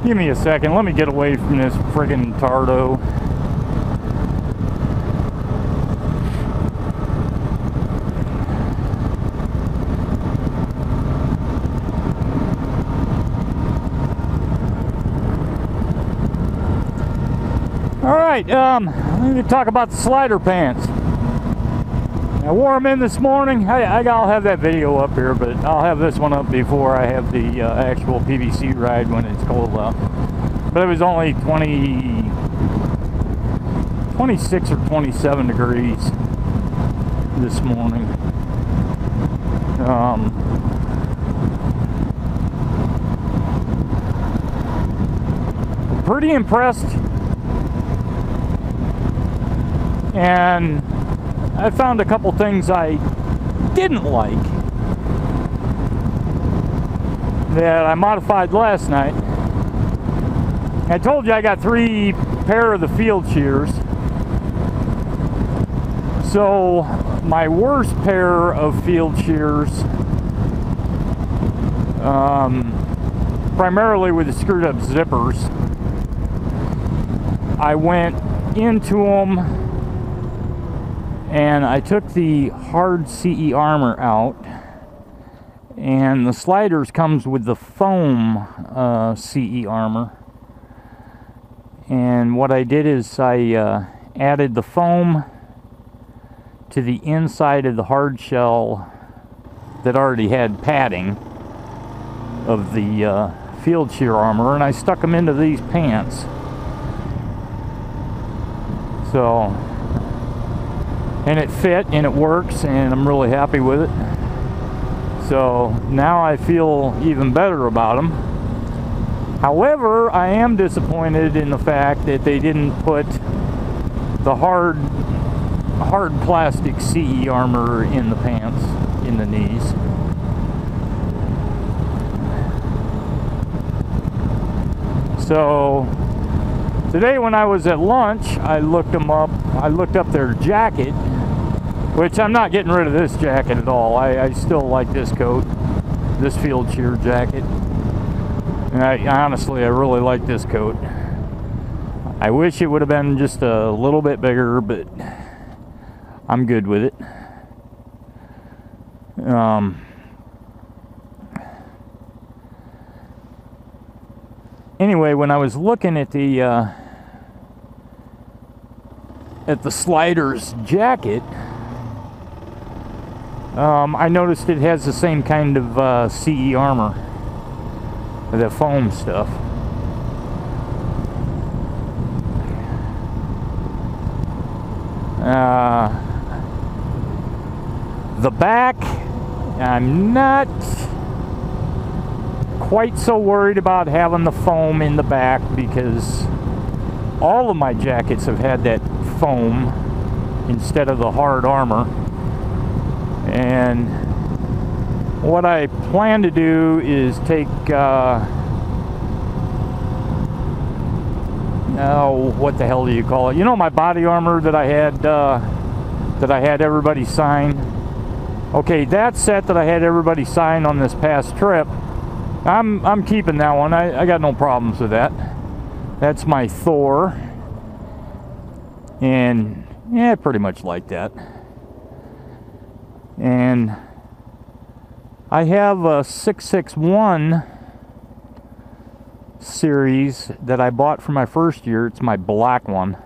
Give me a second. Let me get away from this friggin' tardo. Alright, I'm going to talk about the slider pants. I wore them in this morning. I'll have that video up here, but I'll have this one up before I have the actual PVC ride when it's cold out. But it was only 26 or 27 degrees this morning. Pretty impressed. And I found a couple things I didn't like that I modified last night. I told you I got 3 pair of the field shears. So my worst pair of field shears, primarily with the screwed up zippers, I went into them and I took the hard CE armor out, and the sliders comes with the foam CE armor. And what I did is I added the foam to the inside of the hard shell that already had padding of the field shear armor, and I stuck them into these pants. So, and it fit and it works, and I'm really happy with it. So now I feel even better about them. However, I am disappointed in the fact that they didn't put the hard plastic CE armor in the pants, in the knees. So today when I was at lunch, I looked them up. I looked up their jacket, which I'm not getting rid of this jacket at all. I still like this coat, this field shear jacket. And honestly, I really like this coat. I wish it would have been just a little bit bigger, but I'm good with it. Anyway, when I was looking at the sliders jacket, I noticed it has the same kind of CE armor, the foam stuff. The back, I'm not quite so worried about having the foam in the back, because all of my jackets have had that foam instead of the hard armor. And what I plan to do is take what the hell do you call it? You know, my body armor that I had everybody sign. Okay, that set that I had everybody sign on this past trip, I'm keeping that one. I got no problems with that. That's my Thor, and yeah, I pretty much like that. And I have a 661 series that I bought for my first year. It's my black one,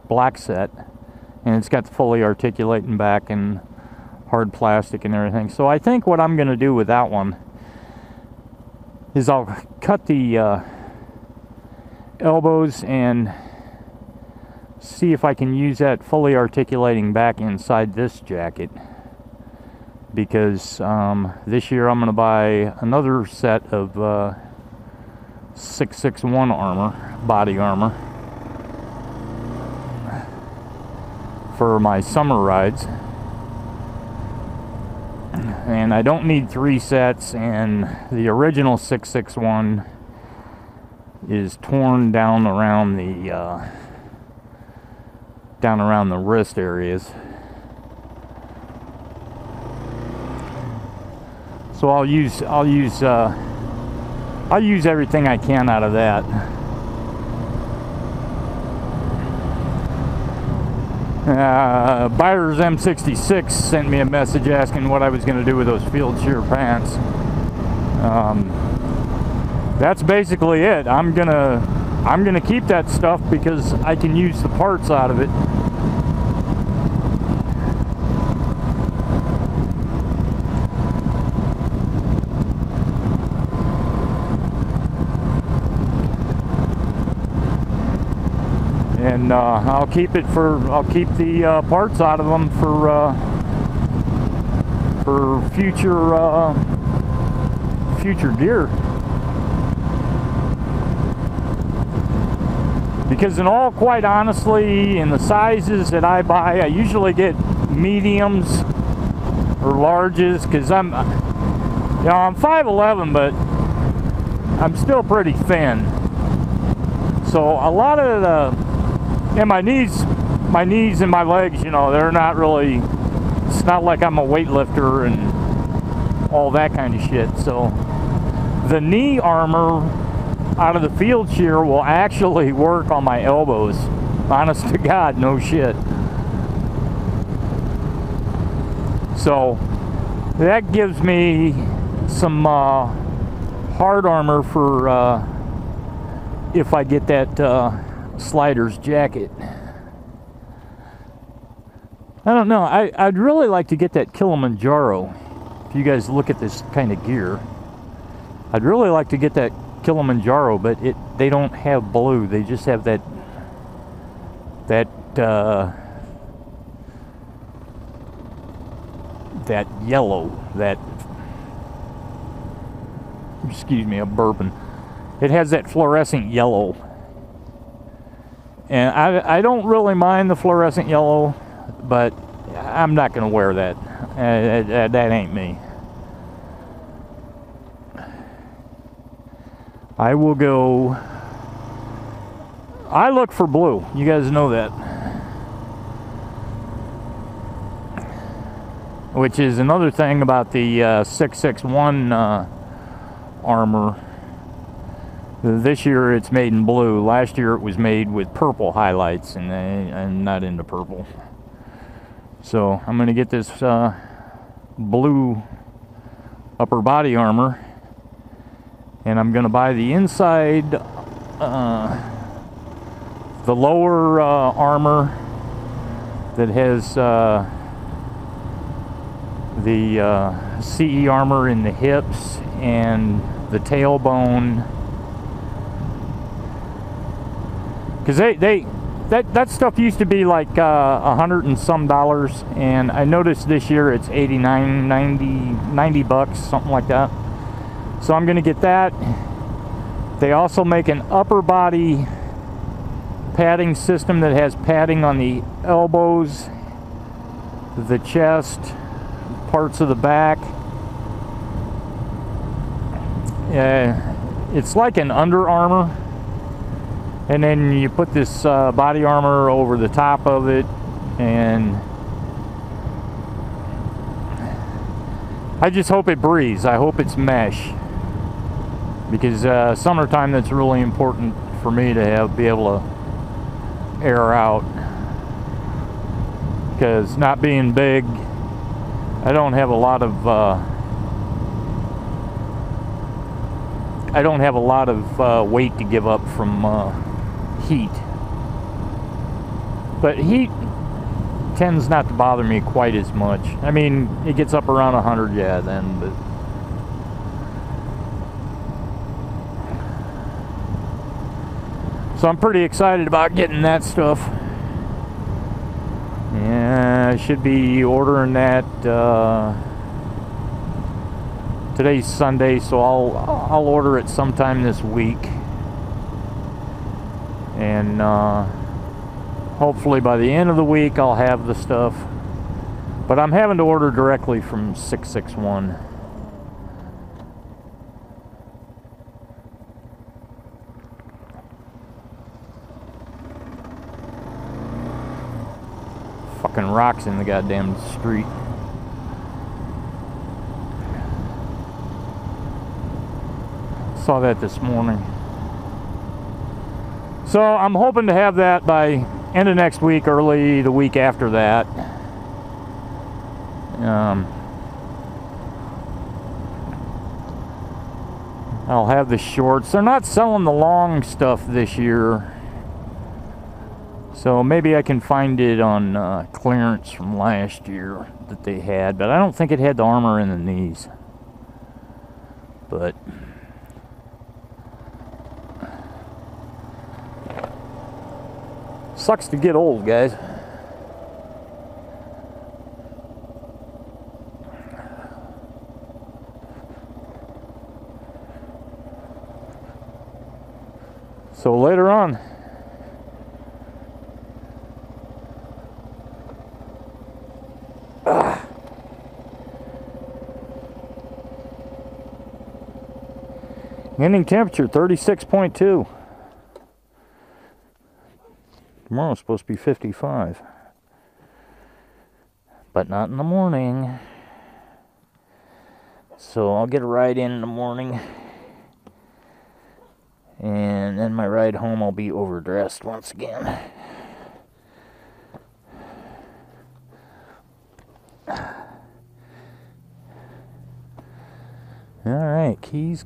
black set, and it's got the fully articulating back and hard plastic and everything. So I think what I'm going to do with that one is I'll cut the elbows and see if I can use that fully articulating back inside this jacket, because this year I'm going to buy another set of 661 armor, body armor, for my summer rides. And I don't need 3 sets, and the original 661 is torn down around the wrist areas. So I'll use I'll use everything I can out of that. Buyer's M66 sent me a message asking what I was going to do with those field shear pants. That's basically it. I'm gonna keep that stuff because I can use the parts out of it. And I'll keep the parts out of them for future gear. Because in all, quite honestly, in the sizes that I buy, I usually get mediums or larges, because I'm 5'11", but I'm still pretty thin. So a lot of and my knees and my legs, they're not really, it's not like I'm a weightlifter and all that kind of shit. So the knee armor out of the field shear will actually work on my elbows. Honest to God, no shit. So that gives me some hard armor for if I get that Sliders jacket. I don't know. I'd really like to get that Kilimanjaro. If you guys look at this kind of gear, I'd really like to get that Kilimanjaro, but they don't have blue. They just have that yellow, excuse me, I'm burping. It has that fluorescent yellow. And I don't really mind the fluorescent yellow, but I'm not going to wear that. That ain't me. I will go. I look for blue. You guys know that. Which is another thing about the 661 armor. This year it's made in blue. Last year it was made with purple highlights, and I'm not into purple. So I'm going to get this blue upper body armor, and I'm going to buy the inside, the lower armor that has the CE armor in the hips and the tailbone. Because that stuff used to be like $100 and some, and I noticed this year it's 89, 90 bucks, something like that. So I'm gonna get that. They also make an upper body padding system that has padding on the elbows, the chest, parts of the back. It's like an Under Armour. And then you put this body armor over the top of it, and I just hope it breathes. I hope it's mesh, because summertime, that's really important for me to be able to air out. Because not being big, I don't have a lot of weight to give up from heat. But heat tends not to bother me quite as much. I mean, it gets up around 100, yeah, then, but so I'm pretty excited about getting that stuff. Yeah, I should be ordering that. Today's Sunday, so I'll order it sometime this week. And hopefully by the end of the week I'll have the stuff. But I'm having to order directly from 661. Fucking rocks in the goddamn street. Saw that this morning. So I'm hoping to have that by end of next week, early the week after that. I'll have the shorts. They're not selling the long stuff this year, so maybe I can find it on clearance from last year that they had, but I don't think it had the armor in the knees. But sucks to get old, guys. So later on, ending temperature 36.2. Tomorrow's supposed to be 55, but not in the morning. So I'll get a ride in the morning, and then my ride home I'll be overdressed once again. Alright, keys,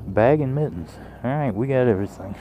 bag and mittens. Alright, we got everything.